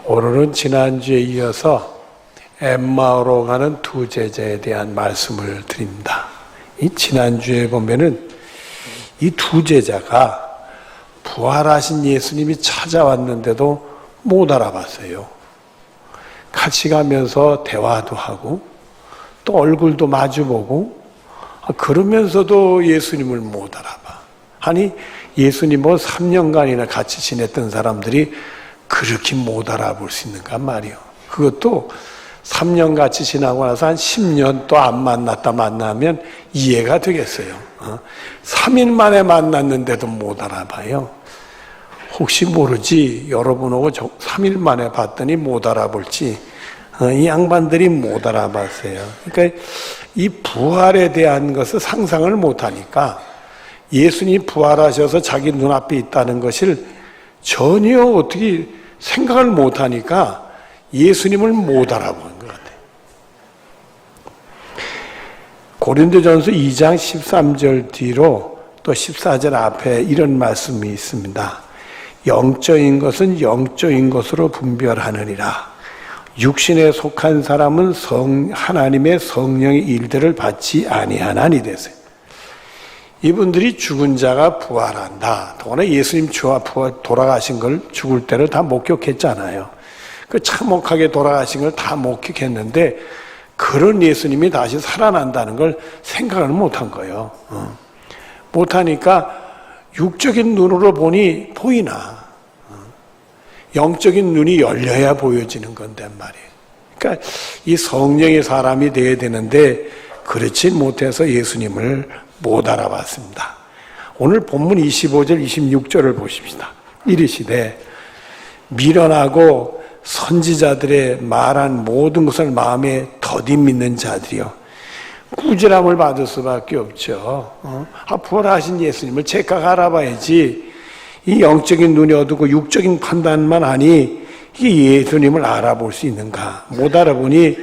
오늘은 지난주에 이어서 엠마오로 가는 두 제자에 대한 말씀을 드립니다. 이 지난주에 보면은 이 두 제자가 부활하신 예수님이 찾아왔는데도 못 알아봤어요. 같이 가면서 대화도 하고 또 얼굴도 마주보고 그러면서도 예수님을 못 알아봐. 아니 예수님은 3년간이나 같이 지냈던 사람들이 그렇게 못 알아볼 수 있는가 말이요. 그것도 3년 같이 지나고 나서 한 10년 또 안 만났다 만나면 이해가 되겠어요. 3일 만에 만났는데도 못 알아봐요. 혹시 모르지 여러분하고 3일 만에 봤더니 못 알아볼지 이 양반들이 못 알아봤어요. 그러니까 이 부활에 대한 것을 상상을 못하니까 예수님이 부활하셔서 자기 눈앞에 있다는 것을 전혀 어떻게 생각을 못하니까 예수님을 못 알아보는 것 같아요. 고린도전서 2장 13절 뒤로 또 14절 앞에 이런 말씀이 있습니다. 영적인 것은 영적인 것으로 분별하느니라. 육신에 속한 사람은 하나님의 성령의 일들을 받지 아니하나니 되세요. 이분들이 죽은 자가 부활한다. 더구나 예수님 돌아가신 걸 죽을 때를 다 목격했잖아요. 그 참혹하게 돌아가신 걸 다 목격했는데 그런 예수님이 다시 살아난다는 걸 생각을 못한 거예요. 못하니까 육적인 눈으로 보니 보이나 영적인 눈이 열려야 보여지는 건데 말이에요. 그러니까 이 성령의 사람이 되어야 되는데 그렇지 못해서 예수님을 못 알아봤습니다. 오늘 본문 25절 26절을 보십시다. 이르시되 미련하고 선지자들의 말한 모든 것을 마음에 더디 믿는 자들이요 꾸지람을 받을 수밖에 없죠. 부활하신 예수님을 제가 알아봐야지. 이 영적인 눈이 어두고 육적인 판단만 하니 이 예수님을 알아볼 수 있는가. 못 알아보니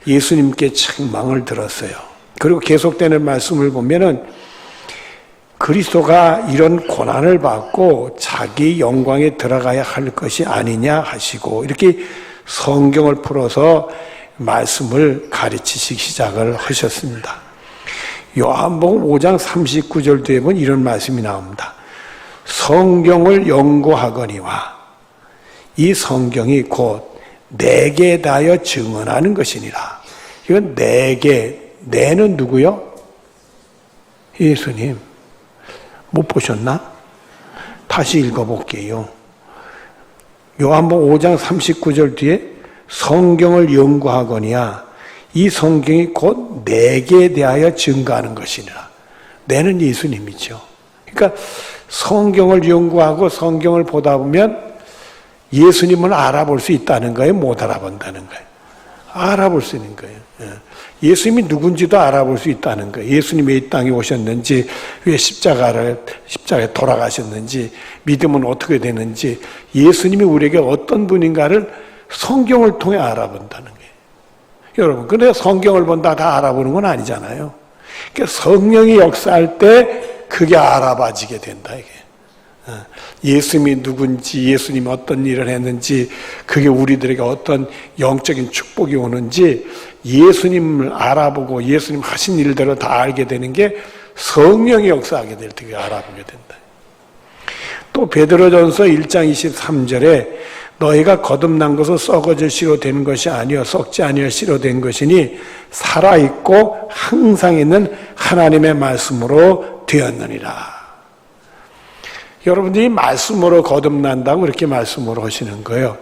예수님께 책망을 들었어요. 그리고 계속되는 말씀을 보면은 그리스도가 이런 고난을 받고 자기 영광에 들어가야 할 것이 아니냐 하시고 이렇게 성경을 풀어서 말씀을 가르치시기 시작을 하셨습니다. 요한복음 5장 39절 뒤에 보면 이런 말씀이 나옵니다. 성경을 연구하거니와 이 성경이 곧 내게 다여 증언하는 것이니라. 이건 내는 누구요? 예수님. 못 보셨나? 다시 읽어볼게요. 요한복음 5장 39절 뒤에 성경을 연구하거니와 이 성경이 곧 내게 대하여 증거하는 것이니라. 내는 예수님이죠. 그러니까 성경을 연구하고 성경을 보다 보면 예수님을 알아볼 수 있다는 거예요? 못 알아본다는 거예요? 알아볼 수 있는 거예요. 예수님이 누군지도 알아볼 수 있다는 거예요. 예수님이 이 땅에 오셨는지, 왜 십자가에 돌아가셨는지, 믿음은 어떻게 되는지, 예수님이 우리에게 어떤 분인가를 성경을 통해 알아본다는 거예요. 여러분, 근데 성경을 본다 다 알아보는 건 아니잖아요. 그러니까 성령이 역사할 때 그게 알아봐지게 된다, 이게. 예수님이 누군지, 예수님이 어떤 일을 했는지, 그게 우리들에게 어떤 영적인 축복이 오는지 예수님을 알아보고 예수님 하신 일대로 다 알게 되는 게 성령이 역사하게 될 때 알아보게 된다. 또 베드로전서 1장 23절에 너희가 거듭난 것은 썩어질 씨로 된 것이 아니요 썩지 아니할 씨로 된 것이니 살아있고 항상 있는 하나님의 말씀으로 되었느니라. 여러분들이 말씀으로 거듭난다고 이렇게 말씀으로 하시는 거예요.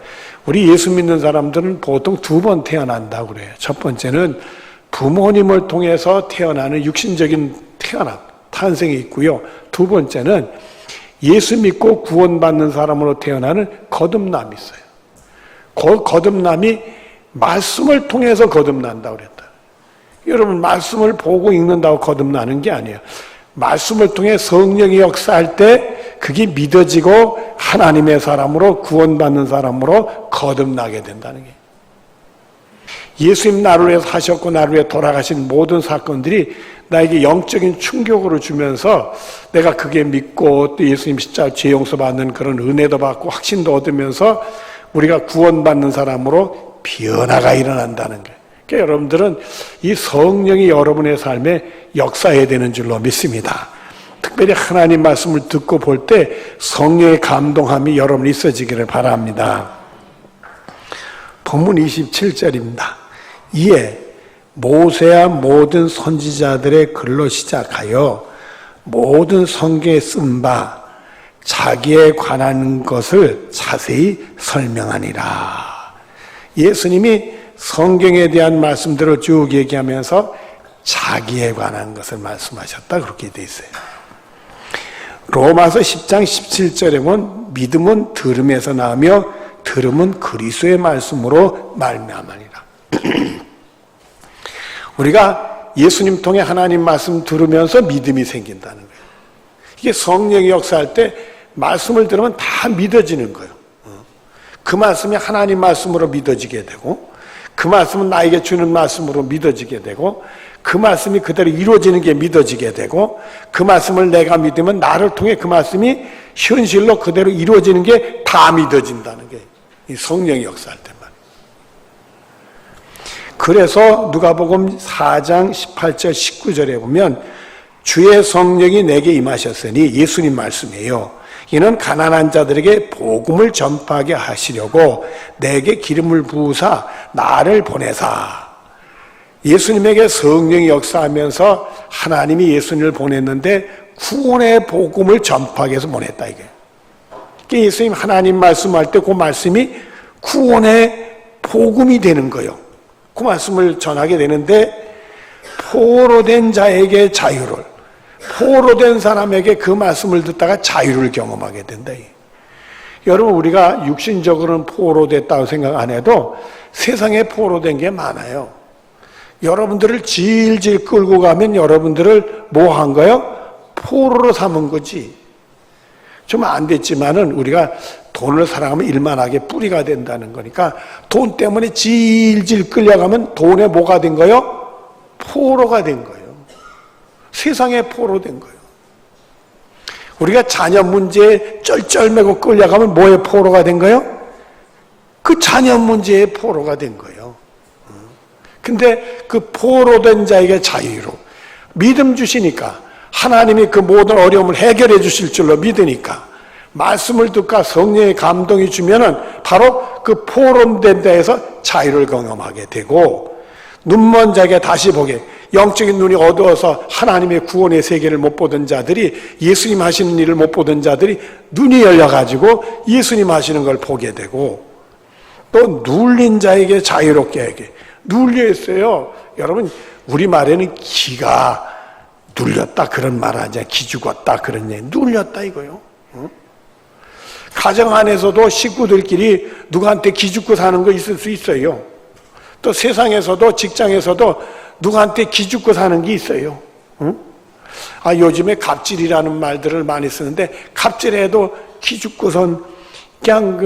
우리 예수 믿는 사람들은 보통 2번 태어난다고 그래요. 첫 번째는 부모님을 통해서 태어나는 육신적인 탄생이 있고요. 두 번째는 예수 믿고 구원받는 사람으로 태어나는 거듭남이 있어요. 그 거듭남이 말씀을 통해서 거듭난다고 그랬다. 여러분 말씀을 보고 읽는다고 거듭나는 게 아니에요. 말씀을 통해 성령이 역사할 때 그게 믿어지고 하나님의 사람으로 구원받는 사람으로 거듭나게 된다는 게. 예수님 나를 위해서 하셨고 나를 위해 돌아가신 모든 사건들이 나에게 영적인 충격으로 주면서 내가 그게 믿고 또 예수님 십자가 죄 용서받는 그런 은혜도 받고 확신도 얻으면서 우리가 구원받는 사람으로 변화가 일어난다는 거예요. 그러니까 여러분들은 이 성령이 여러분의 삶에 역사해야 되는 줄로 믿습니다. 특별히 하나님 말씀을 듣고 볼 때 성령의 감동함이 여러분이 있어지기를 바랍니다. 본문 27절입니다. 이에 모세와 모든 선지자들의 글로 시작하여 모든 성경에 쓴 바 자기에 관한 것을 자세히 설명하니라. 예수님이 성경에 대한 말씀들을 쭉 얘기하면서 자기에 관한 것을 말씀하셨다, 그렇게 되어 있어요. 로마서 10장 17절에 보면 믿음은 들음에서 나며 들음은 그리스도의 말씀으로 말미암으리라. 우리가 예수님 통해 하나님 말씀 들으면서 믿음이 생긴다는 거예요. 이게 성령이 역사할 때 말씀을 들으면 다 믿어지는 거예요. 그 말씀이 하나님 말씀으로 믿어지게 되고, 그 말씀은 나에게 주는 말씀으로 믿어지게 되고, 그 말씀이 그대로 이루어지는 게 믿어지게 되고, 그 말씀을 내가 믿으면 나를 통해 그 말씀이 현실로 그대로 이루어지는 게 다 믿어진다는 게 이 성령이 역사할 때만. 그래서 누가복음 4장 18절 19절에 보면 주의 성령이 내게 임하셨으니, 예수님 말씀이에요. 이는 가난한 자들에게 복음을 전파하게 하시려고 내게 기름을 부으사 나를 보내사. 예수님에게 성령이 역사하면서 하나님이 예수님을 보냈는데 구원의 복음을 전파하기 위해서 보냈다, 이게. 그러니까 예수님 하나님 말씀할 때 그 말씀이 구원의 복음이 되는 거예요. 그 말씀을 전하게 되는데 포로된 자에게 자유를, 포로된 사람에게 그 말씀을 듣다가 자유를 경험하게 된다. 여러분, 우리가 육신적으로는 포로됐다고 생각 안 해도 세상에 포로된 게 많아요. 여러분들을 질질 끌고 가면 여러분들을 뭐 한 거예요? 포로로 삼은 거지. 좀 안 됐지만은 우리가 돈을 사랑하면 일만하게 뿌리가 된다는 거니까 돈 때문에 질질 끌려가면 돈에 뭐가 된 거예요? 포로가 된 거예요. 세상에 포로된 거예요. 우리가 자녀 문제에 쩔쩔매고 끌려가면 뭐에 포로가 된 거예요? 그 자녀 문제에 포로가 된 거예요. 근데 그 포로된 자에게 자유로 믿음 주시니까, 하나님이 그 모든 어려움을 해결해 주실 줄로 믿으니까 말씀을 듣고 성령의 감동이 주면은 바로 그 포로된 데에서 자유를 경험하게 되고, 눈먼 자에게 다시 보게, 영적인 눈이 어두워서 하나님의 구원의 세계를 못 보던 자들이, 예수님 하시는 일을 못 보던 자들이 눈이 열려가지고 예수님 하시는 걸 보게 되고, 또 눌린 자에게 자유롭게 하게. 눌려 있어요. 여러분, 우리말에는 기가 눌렸다 그런 말 하자. 기 죽었다 그런 얘기. 눌렸다 이거요. 응? 가정 안에서도 식구들끼리 누구한테 기 죽고 사는 거 있을 수 있어요. 또 세상에서도, 직장에서도 누구한테 기 죽고 사는 게 있어요. 응? 요즘에 갑질이라는 말들을 많이 쓰는데, 갑질해도 기 죽고선 그냥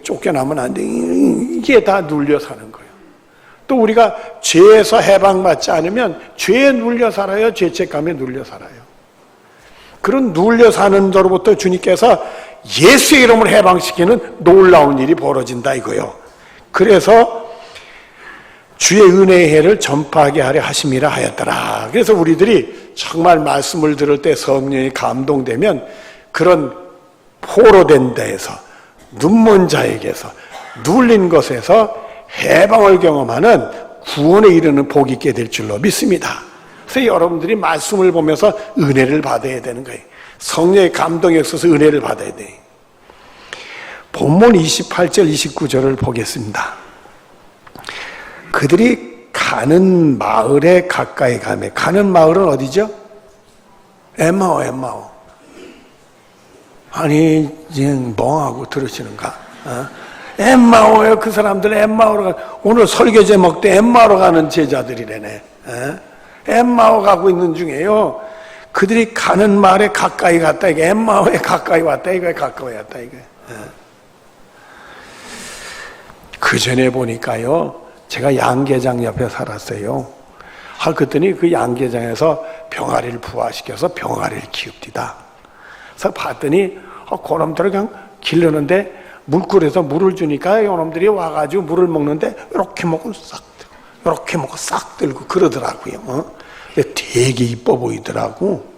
쫓겨나면 안 돼. 이게 다 눌려 사는 거예요. 또 우리가 죄에서 해방받지 않으면 죄에 눌려 살아요. 죄책감에 눌려 살아요. 그런 눌려 사는 자로부터 주님께서 예수의 이름을 해방시키는 놀라운 일이 벌어진다 이거요. 그래서 주의 은혜의 해를 전파하게 하려 하심이라 하였더라. 그래서 우리들이 정말 말씀을 들을 때 성령이 감동되면 그런 포로된 데에서, 눈먼 자에게서, 눌린 것에서 해방을 경험하는 구원에 이르는 복이 있게 될 줄로 믿습니다. 그래서 여러분들이 말씀을 보면서 은혜를 받아야 되는 거예요. 성령의 감동에 있어서 은혜를 받아야 돼요. 본문 28절 29절을 보겠습니다. 그들이 가는 마을에 가까이 가매. 가는 마을은 어디죠? 엠마오. 아니, 지금 멍하고 들으시는가? 엠마오예요. 그 사람들은 엠마오로 가. 오늘 설교 제목 때 엠마오로 가는 제자들이래네. 엠마오 가고 있는 중에요. 그들이 가는 마을에 가까이 갔다 이게, 엠마오에 가까이 왔다 이거에 가까이 왔다 이게. 그 전에 보니까요, 제가 양계장 옆에 살았어요. 그랬더니 그 양계장에서 병아리를 부화시켜서 병아리를 키웁디다. 그래서 봤더니 그놈들을 그냥 기르는데 물굴에서 물을 주니까 여러분들이 와가지고 물을 먹는데 이렇게 먹고 싹 들고 이렇게 먹고 싹 들고 그러더라고요. 되게 이뻐 보이더라고.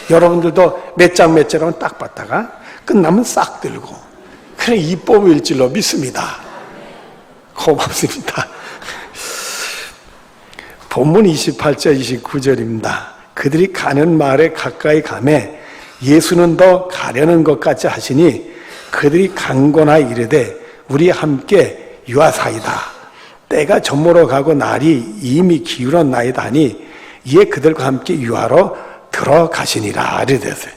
여러분들도 몇 장 몇 장은 딱 봤다가 끝나면 싹 들고 그래 이뻐 보일 줄로 믿습니다. 고맙습니다. 본문 28절 29절입니다. 그들이 가는 마을에 가까이 가매 예수는 더 가려는 것 같이 하시니 그들이 강권하 이르되 우리 함께 유하사이다. 때가 저물어 가고 날이 이미 기울었나이다 하니 이에 그들과 함께 유하러 들어가시니라. 이르되세요.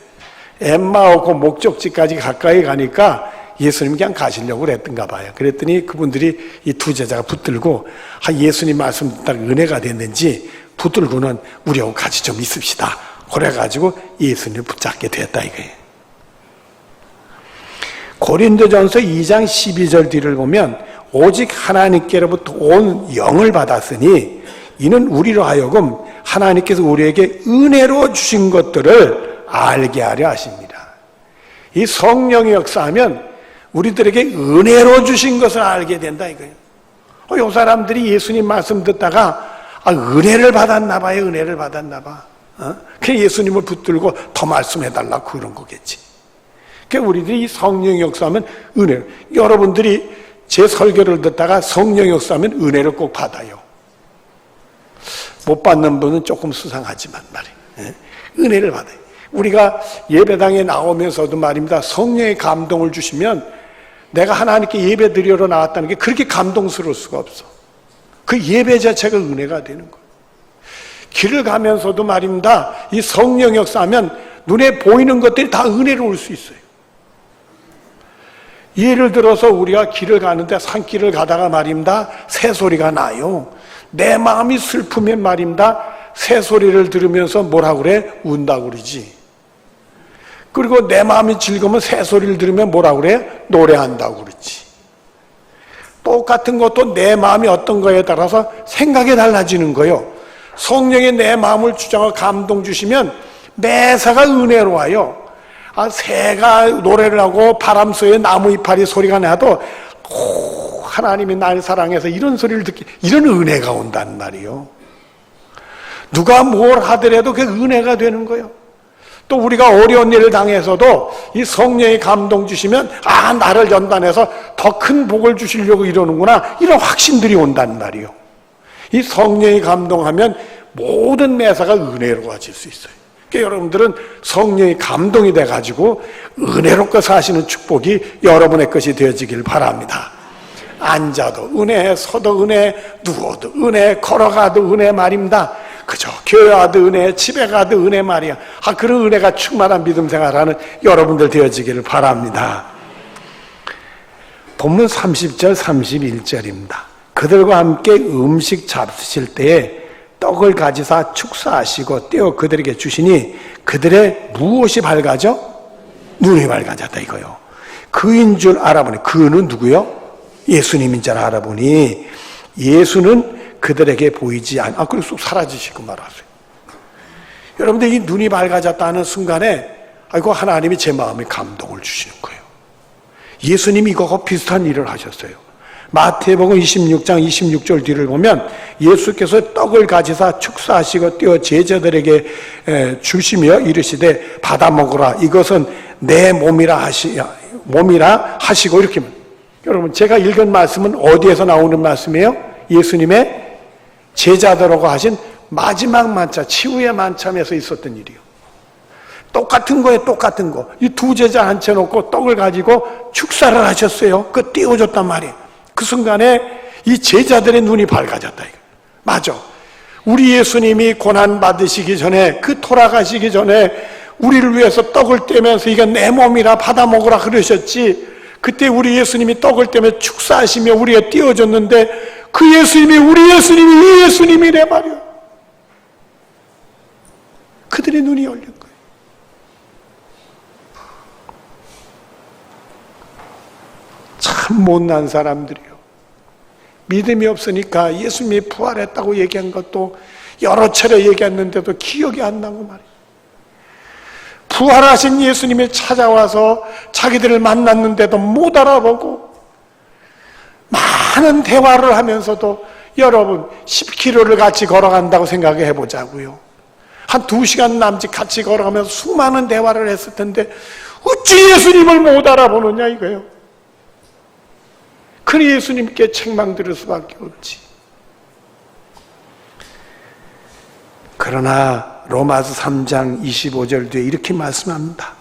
엠마오고 목적지까지 가까이 가니까 예수님이 그냥 가시려고 그랬던가 봐요. 그랬더니 그분들이 이 두 제자가 붙들고 예수님 말씀 딱 은혜가 됐는지 붙들고는 우리하고 같이 좀 있읍시다. 그래가지고 예수님을 붙잡게 됐다 이거예요. 고린도전서 2장 12절 뒤를 보면 오직 하나님께로부터 온 영을 받았으니 이는 우리로 하여금 하나님께서 우리에게 은혜로 주신 것들을 알게 하려 하십니다. 이 성령의 역사하면 우리들에게 은혜로 주신 것을 알게 된다 이거예요. 이 사람들이 예수님 말씀 듣다가 은혜를 받았나 봐요. 은혜를 받았나 봐. 그냥 예수님을 붙들고 더 말씀해달라고 그런 거겠지. 그러니까 우리들이 이 성령의 역사하면 은혜. 여러분들이 제 설교를 듣다가 성령의 역사하면 은혜를 꼭 받아요. 못 받는 분은 조금 수상하지만 말이에요. 은혜를 받아요. 우리가 예배당에 나오면서도 말입니다. 성령의 감동을 주시면 내가 하나님께 예배 드리러 나왔다는 게 그렇게 감동스러울 수가 없어. 그 예배 자체가 은혜가 되는 거예요. 길을 가면서도 말입니다. 이 성령 역사하면 눈에 보이는 것들이 다 은혜로울 수 있어요. 예를 들어서 우리가 길을 가는데 산길을 가다가 말입니다. 새소리가 나요. 내 마음이 슬프면 말입니다. 새소리를 들으면서 뭐라고 그래? 운다고 그러지. 그리고 내 마음이 즐거우면 새소리를 들으면 뭐라고 그래? 노래한다고 그러지. 똑같은 것도 내 마음이 어떤 거에 따라서 생각이 달라지는 거예요. 성령이 내 마음을 주장하고 감동 주시면 매사가 은혜로워요. 새가 노래를 하고 바람 속에 나무 이파리 소리가 나도 하나님이 날 사랑해서 이런 소리를 듣기, 이런 은혜가 온단 말이에요. 누가 뭘 하더라도 그게 은혜가 되는 거예요. 또 우리가 어려운 일을 당해서도 이 성령이 감동 주시면 나를 연단해서 더 큰 복을 주시려고 이러는구나, 이런 확신들이 온단 말이에요. 이 성령이 감동하면 모든 매사가 은혜로워질 수 있어요. 그러니까 여러분들은 성령이 감동이 돼가지고 은혜롭게 사시는 축복이 여러분의 것이 되어지길 바랍니다. 앉아도 은혜, 서도 은혜, 누워도 은혜, 걸어가도 은혜 말입니다. 그죠? 교회 와도 은혜, 집에 가도 은혜 말이야. 그런 은혜가 충만한 믿음 생활하는 여러분들 되어지기를 바랍니다. 본문 30절 31절입니다. 그들과 함께 음식 잡수실 때에 떡을 가지사 축사하시고 떼어 그들에게 주시니 그들의 무엇이 밝아져? 눈이 밝아졌다 이거요. 그인 줄 알아보니, 그는 누구요? 예수님인 줄 알아보니 예수는 그들에게 보이지 그리고 쑥 사라지시고 말았어요. 여러분들 이 눈이 밝아졌다는 순간에 하나님이 제 마음에 감동을 주시는 거예요. 예수님이 이거하고 비슷한 일을 하셨어요. 마태복음 26장 26절 뒤를 보면 예수께서 떡을 가지사 축사하시고 떼어 제자들에게 주시며 이르시되 받아 먹으라, 이것은 내 몸이라 하시고 이렇게. 여러분, 제가 읽은 말씀은 어디에서 나오는 말씀이에요? 예수님의 제자들하고 하신 마지막 만찬, 치유의 만찬에서 있었던 일이에요. 똑같은 거에 똑같은 거. 이 두 제자 앉혀놓고 떡을 가지고 축사를 하셨어요. 그거 띄워줬단 말이에요. 그 순간에 이 제자들의 눈이 밝아졌다. 맞아. 우리 예수님이 고난 받으시기 전에, 돌아가시기 전에 우리를 위해서 떡을 떼면서 이게 내 몸이라 받아 먹으라 그러셨지. 그때 우리 예수님이 떡을 떼며 축사하시며 우리가 띄워줬는데 그 예수님이 우리 예수님이 이 예수님이래 말이야. 그들의 눈이 열린 거예요. 참 못난 사람들이요. 믿음이 없으니까 예수님이 부활했다고 얘기한 것도 여러 차례 얘기했는데도 기억이 안 나고 말이에요. 부활하신 예수님이 찾아와서 자기들을 만났는데도 못 알아보고 많은 대화를 하면서도 여러분 10km를 같이 걸어간다고 생각해 보자고요. 한 2시간 남짓 같이 걸어가면서 수많은 대화를 했을 텐데 어찌 예수님을 못 알아보느냐 이거예요. 그래 예수님께 책망들을 수밖에 없지. 그러나 로마서 3장 25절 뒤에 이렇게 말씀합니다.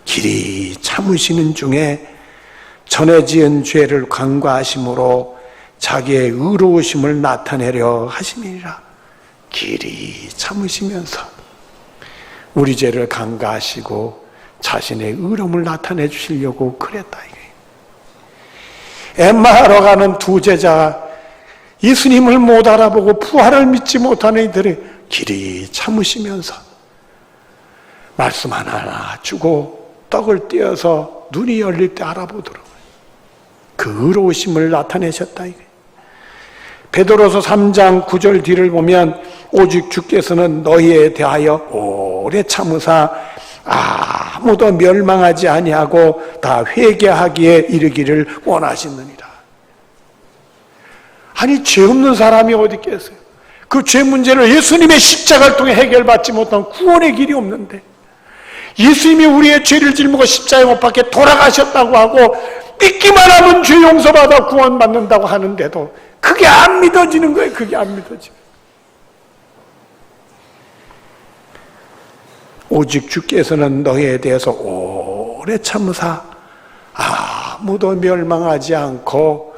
길이 참으시는 중에 전에 지은 죄를 간과하심으로 자기의 의로우심을 나타내려 하심이니라. 길이 참으시면서 우리 죄를 간과하시고 자신의 의로움을 나타내 주시려고 그랬다 이거예요. 엠마하러 가는 두 제자, 예수님을 못 알아보고 부활을 믿지 못하는 이들이 길이 참으시면서 말씀 하나하나 주고 떡을 떼어서 눈이 열릴 때 알아보도록 그 의로우심을 나타내셨다 이거예요. 베드로서 3장 9절 뒤를 보면 오직 주께서는 너희에 대하여 오래 참으사 아무도 멸망하지 아니하고 다 회개하기에 이르기를 원하시느니라. 아니 죄 없는 사람이 어디 있겠어요? 그 죄 문제를 예수님의 십자가를 통해 해결받지 못한 구원의 길이 없는데 예수님이 우리의 죄를 짊고 십자가에 못 박혀 돌아가셨다고 하고 믿기만 하면 죄 용서받아 구원받는다고 하는데도 그게 안 믿어지는 거예요. 그게 안 믿어지는. 오직 주께서는 너희에 대해서 오래 참으사 아무도 멸망하지 않고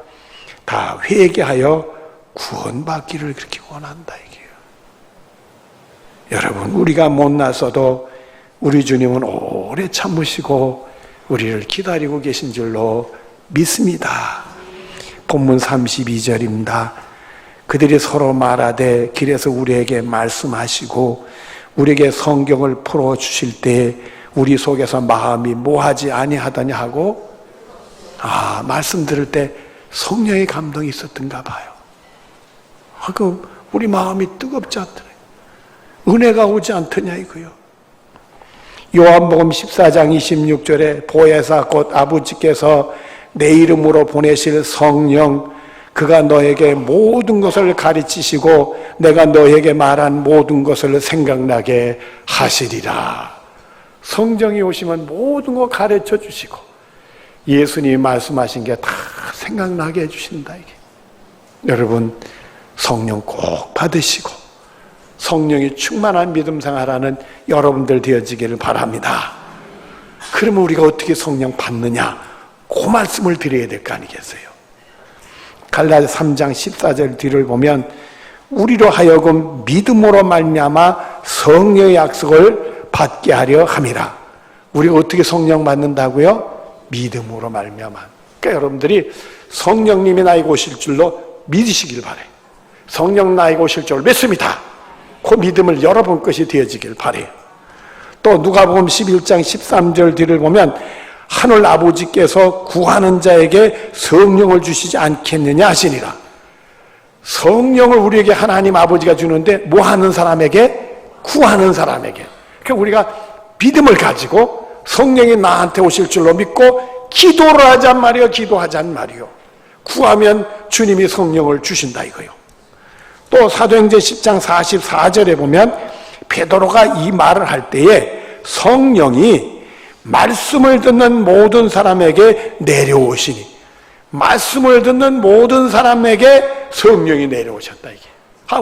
다 회개하여 구원받기를 그렇게 원한다 이게요. 여러분 우리가 못났어도 우리 주님은 오래 참으시고 우리를 기다리고 계신 줄로 믿습니다. 본문 32절입니다. 그들이 서로 말하되 길에서 우리에게 말씀하시고 우리에게 성경을 풀어주실 때 우리 속에서 마음이 뭐하지 아니하더냐 하고 말씀 들을 때 성령의 감동이 있었던가 봐요. 우리 마음이 뜨겁지 않더냐, 은혜가 오지 않더냐 이거요. 요한복음 14장 26절에 보혜사 곧 아버지께서 내 이름으로 보내실 성령 그가 너에게 모든 것을 가르치시고 내가 너에게 말한 모든 것을 생각나게 하시리라. 성령이 오시면 모든 거 가르쳐 주시고 예수님이 말씀하신 게 다 생각나게 해주신다 이게. 여러분 성령 꼭 받으시고 성령이 충만한 믿음 생활하는 여러분들 되어지기를 바랍니다. 그러면 우리가 어떻게 성령 받느냐? 그 말씀을 드려야 될 거 아니겠어요? 갈라디아 3장 14절 뒤를 보면 우리로 하여금 믿음으로 말미암아 성령의 약속을 받게 하려 함이라. 우리가 어떻게 성령 받는다고요? 믿음으로 말미암아. 그러니까 여러분들이 성령님이 나에게 오실 줄로 믿으시길 바래요. 성령 나에게 오실 줄 믿습니다. 그 믿음을 여러분 것이 되어지길 바래요. 또 누가복음 11장 13절 뒤를 보면 하늘 아버지께서 구하는 자에게 성령을 주시지 않겠느냐 하시니라. 성령을 우리에게 하나님 아버지가 주는데 뭐 하는 사람에게? 구하는 사람에게. 그러니까 우리가 믿음을 가지고 성령이 나한테 오실 줄로 믿고 기도를 하잔 말이요, 기도하잔 말이요. 구하면 주님이 성령을 주신다 이거요. 또 사도행전 10장 44절에 보면 베드로가 이 말을 할 때에 성령이 말씀을 듣는 모든 사람에게 내려오시니, 말씀을 듣는 모든 사람에게 성령이 내려오셨다 이게.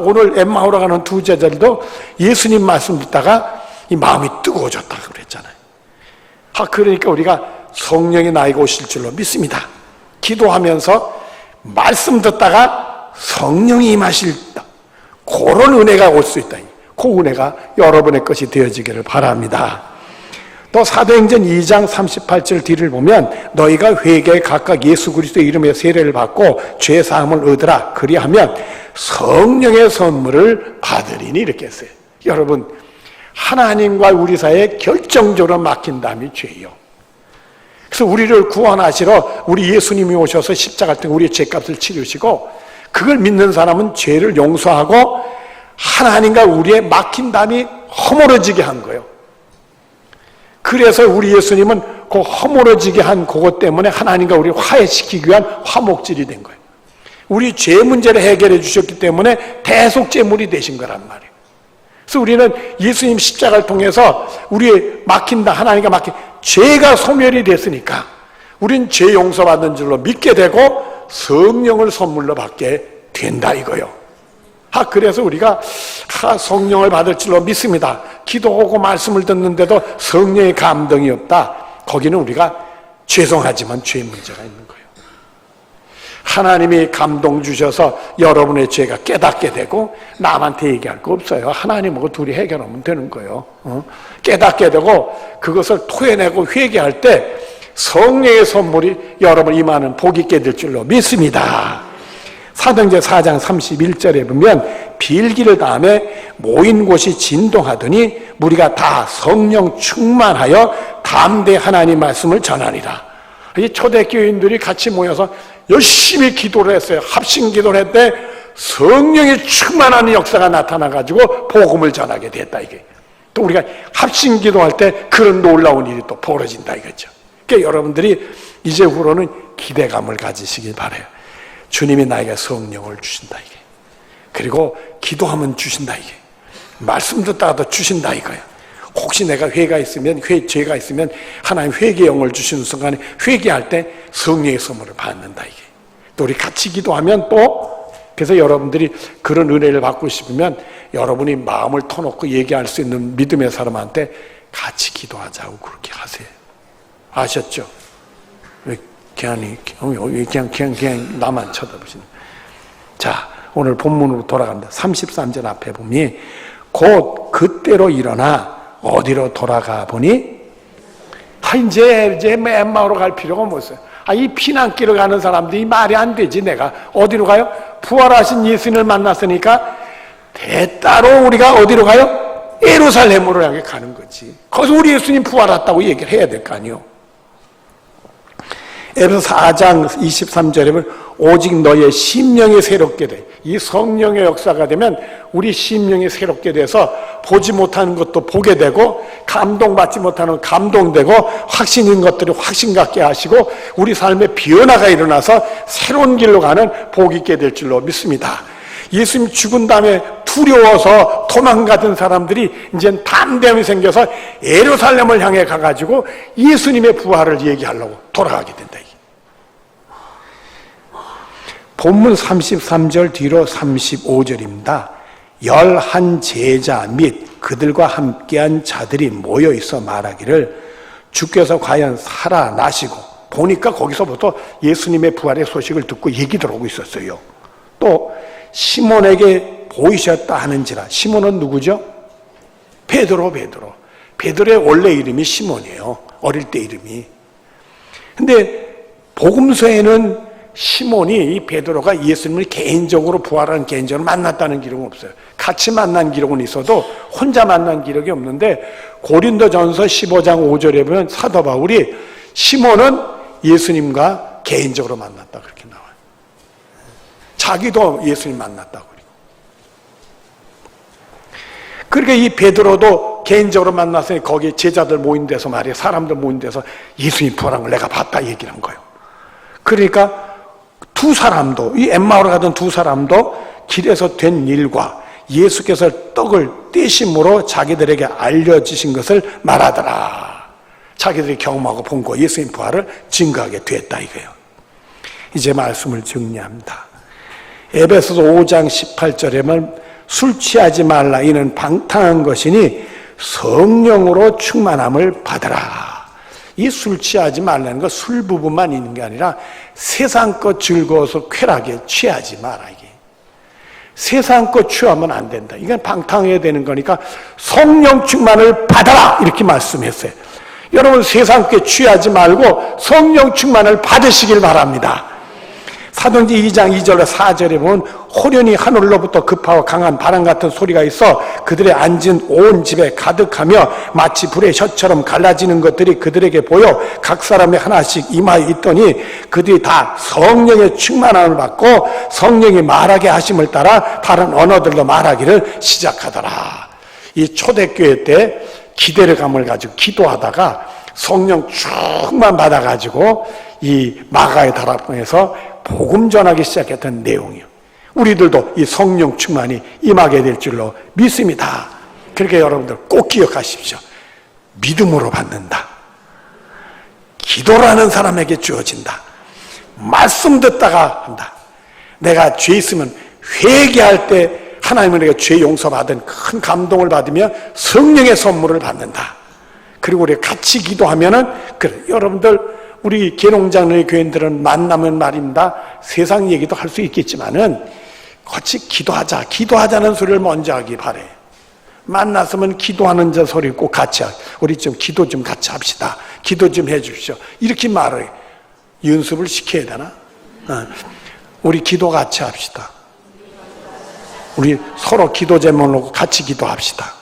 오늘 엠마오로 가는 두 제자들도 예수님 말씀 듣다가 이 마음이 뜨거워졌다고 그랬잖아요. 그러니까 우리가 성령이 나에게 오실 줄로 믿습니다. 기도하면서 말씀 듣다가 성령이 임하실다. 그런 은혜가 올 수 있다. 그 은혜가 여러분의 것이 되어지기를 바랍니다. 또 사도행전 2장 38절 뒤를 보면 너희가 회개에 각각 예수 그리스도의 이름의 세례를 받고 죄사함을 얻으라. 그리하면 성령의 선물을 받으리니 이렇게 했어요. 여러분 하나님과 우리 사이에 결정적으로 막힌 다음이 죄요. 그래서 우리를 구원하시러 우리 예수님이 오셔서 십자가 때 우리의 죄값을 치르시고 그걸 믿는 사람은 죄를 용서하고 하나님과 우리의 막힌 담이 허물어지게 한 거예요. 그래서 우리 예수님은 그 허물어지게 한 그것 때문에 하나님과 우리 화해시키기 위한 화목질이 된 거예요. 우리 죄 문제를 해결해 주셨기 때문에 대속제물이 되신 거란 말이에요. 그래서 우리는 예수님 십자가를 통해서 우리의 막힌다, 하나님과 막힌 죄가 소멸이 됐으니까 우린 죄 용서받은 줄로 믿게 되고 성령을 선물로 받게 된다 이거요. 그래서 우리가 성령을 받을 줄로 믿습니다. 기도하고 말씀을 듣는데도 성령의 감동이 없다. 거기는 우리가 죄송하지만 죄 문제가 있는 거예요. 하나님이 감동 주셔서 여러분의 죄가 깨닫게 되고 남한테 얘기할 거 없어요. 하나님하고 둘이 해결하면 되는 거예요. 깨닫게 되고 그것을 토해내고 회개할 때 성령의 선물이 여러분 임하는 복이 있게 될 줄로 믿습니다. 사도행전 4장 31절에 보면 빌기를 다음에 모인 곳이 진동하더니 무리가 다 성령 충만하여 담대 하나님 말씀을 전하니라. 이 초대교인들이 같이 모여서 열심히 기도를 했어요. 합심 기도를 했대 성령이 충만한 역사가 나타나가지고 복음을 전하게 됐다 이게. 또 우리가 합심 기도할 때 그런 놀라운 일이 또 벌어진다 이거죠. 그러니까 여러분들이 이제후로는 기대감을 가지시길 바라요. 주님이 나에게 성령을 주신다 이게. 그리고 기도하면 주신다 이게. 말씀 듣다가도 주신다 이거야. 혹시 내가 죄가 있으면 하나님 회개 영을 주시는 순간에 회개할 때 성령의 선물을 받는다 이게. 또 우리 같이 기도하면 또 그래서 여러분들이 그런 은혜를 받고 싶으면 여러분이 마음을 터놓고 얘기할 수 있는 믿음의 사람한테 같이 기도하자고 그렇게 하세요. 아셨죠? 그냥 나만 쳐다보시는. 자, 오늘 본문으로 돌아갑니다. 33절 앞에 보면 곧 그때로 일어나 어디로 돌아가 보니 이제 엠마오로 갈 필요가 없어요. 이 피난길을 가는 사람들이 말이 안 되지. 내가 어디로 가요? 부활하신 예수님을 만났으니까 대따로 우리가 어디로 가요? 예루살렘으로 향해 가는 거지. 거기서 우리 예수님 부활했다고 얘기를 해야 될 거 아니에요. 에베소 4장 23절에 보면 오직 너의 심령이 새롭게 돼. 이 성령의 역사가 되면 우리 심령이 새롭게 돼서 보지 못하는 것도 보게 되고 감동받지 못하는 것 감동되고 확신인 것들이 확신 갖게 하시고 우리 삶에 변화가 일어나서 새로운 길로 가는 복이 있게 될 줄로 믿습니다. 예수님 죽은 다음에 두려워서 도망가던 사람들이 이제 담대함이 생겨서 예루살렘을 향해 가가지고 예수님의 부활을 얘기하려고 돌아가게 된다. 본문 33절 뒤로 35절입니다. 11 제자 및 그들과 함께한 자들이 모여 있어 말하기를 주께서 과연 살아나시고 보니까 거기서부터 예수님의 부활의 소식을 듣고 얘기들 하고 있었어요. 또 시몬에게 보이셨다 하는지라. 시몬은 누구죠? 베드로의 원래 이름이 시몬이에요. 어릴 때 이름이. 근데 복음서에는 시몬이 이 베드로가 예수님을 개인적으로 부활한 개인적으로 만났다는 기록은 없어요. 같이 만난 기록은 있어도 혼자 만난 기록이 없는데 고린도전서 15장 5절에 보면 사도 바울이 시몬은 예수님과 개인적으로 만났다 그렇게 나와요. 자기도 예수님 만났다고. 그러니까 이 베드로도 개인적으로 만났으니 거기 제자들 모인 데서 말이에요. 사람들 모인 데서 예수님 부활한 걸 내가 봤다 얘기를 한 거예요. 그러니까 두 사람도 이 엠마오로 가던 두 사람도 길에서 된 일과 예수께서 떡을 떼심으로 자기들에게 알려주신 것을 말하더라. 자기들이 경험하고 본 거 예수님 부활을 증거하게 됐다 이거예요. 이제 말씀을 정리합니다. 에베소서 5장 18절에는 술 취하지 말라 이는 방탕한 것이니 성령으로 충만함을 받으라. 이 술 취하지 말라는 거 술 부분만 있는 게 아니라 세상 것 즐거워서 쾌락에 취하지 마라 이게. 세상 것 취하면 안 된다. 이건 방탕해야 되는 거니까 성령 충만을 받아라 이렇게 말씀했어요. 여러분 세상 것 취하지 말고 성령 충만을 받으시길 바랍니다. 사도행전 2장 2절로 4절에 보면 호련히 하늘로부터 급하고 강한 바람 같은 소리가 있어 그들의 앉은 온 집에 가득하며 마치 불의 혀처럼 갈라지는 것들이 그들에게 보여 각 사람이 하나씩 임하여 있더니 그들이 다 성령의 충만함을 받고 성령이 말하게 하심을 따라 다른 언어들로 말하기를 시작하더라. 이 초대교회 때 기대감을 가지고 기도하다가 성령 충만 받아가지고 이 마가의 다락방에서 복음 전하기 시작했던 내용이요. 우리들도 이 성령 충만이 임하게 될 줄로 믿습니다. 그러니까 여러분들 꼭 기억하십시오. 믿음으로 받는다. 기도라는 사람에게 주어진다. 말씀 듣다가 한다. 내가 죄 있으면 회개할 때 하나님은 내가 죄 용서받은 큰 감동을 받으며 성령의 선물을 받는다. 그리고 우리 같이 기도하면은 그래, 여러분들 우리 계농장로의 교인들은 만나면 말입니다. 세상 얘기도 할 수 있겠지만은 같이 기도하자. 기도하자는 소리를 먼저 하기 바래. 만났으면 기도하는 자 소리 꼭 같이 하자. 우리 좀 기도 좀 같이 합시다. 기도 좀 해주십시오. 이렇게 말해. 연습을 시켜야 되나? 우리 기도 같이 합시다. 우리 서로 기도 제목 놓고 같이 기도합시다.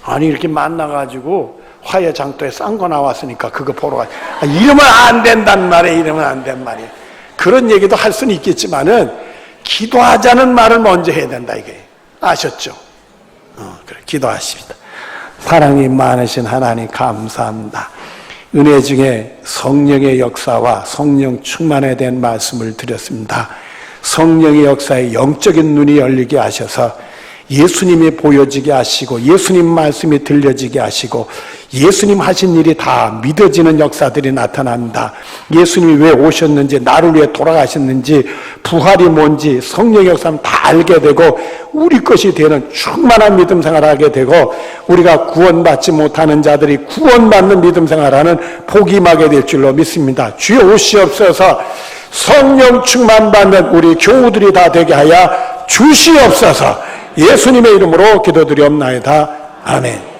아니 이렇게 만나가지고 화해장터에 싼 거 나왔으니까 그거 보러 가. 이러면 안 된단 말이에요. 이러면 안 된 말이에요. 그런 얘기도 할 수는 있겠지만은 기도하자는 말을 먼저 해야 된다 이게 아셨죠? 그래 기도하십시다. 사랑이 많으신 하나님 감사합니다. 은혜 중에 성령의 역사와 성령 충만에 대한 말씀을 드렸습니다. 성령의 역사에 영적인 눈이 열리게 하셔서 예수님이 보여지게 하시고 예수님 말씀이 들려지게 하시고 예수님 하신 일이 다 믿어지는 역사들이 나타납니다. 예수님이 왜 오셨는지 나를 위해 돌아가셨는지 부활이 뭔지 성령의 역사는 다 알게 되고 우리 것이 되는 충만한 믿음 생활을 하게 되고 우리가 구원받지 못하는 자들이 구원받는 믿음 생활하는 복이 임하게 될 줄로 믿습니다. 주여 오시옵소서. 성령 충만받는 우리 교우들이 다 되게 하여 주시옵소서. 예수님의 이름으로 기도드리옵나이다. 아멘.